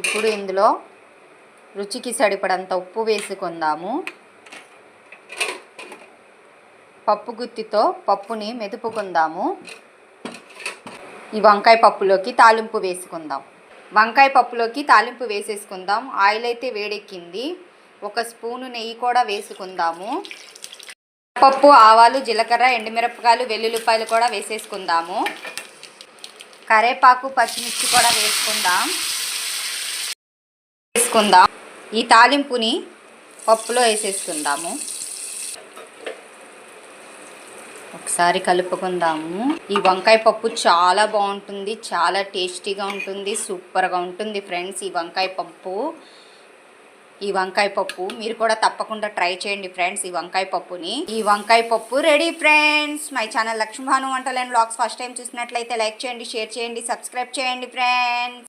ఇప్పుడు ఇందులో రుచికి సరిపడంత ఉప్పు వేసుకుందాము. పప్పు గుత్తితో పప్పుని మెదుపుకుందాము. ఈ వంకాయ పప్పులోకి తాలింపు వేసుకుందాం. వంకాయ పప్పులోకి తాలింపు వేసేసుకుందాం. ఆయిల్ అయితే వేడెక్కింది. 1 స్పూను నెయ్యి కూడా వేసుకుందాము. పప్పు, ఆవాలు, జీలకర్ర, ఎండుమిరపకాయలు, వెల్లుల్లిపాయలు కూడా వేసేసుకుందాము. కరేపాకు, పచ్చిమిర్చి కూడా వేసుకుందాం. ఈ తాలింపుని పప్పులో వేసేసుకుందాము. ఒకసారి కలుపుకుందాము. ఈ వంకాయ పప్పు చాలా బాగుంటుంది, చాలా టేస్టీగా ఉంటుంది, సూపర్గా ఉంటుంది ఫ్రెండ్స్. ఈ వంకాయ పప్పు మీరు కూడా తప్పకుండా ట్రై చేయండి ఫ్రెండ్స్. ఈ వంకాయ పప్పు ready friends. My channel Lakshmi Bhanu వంటలు అండ్ వ్లాగ్స్ ఫస్ట్ టైం చూసినట్లయితే లైక్ చేయండి, షేర్ చేయండి, సబ్స్క్రైబ్ చేయండి ఫ్రెండ్స్.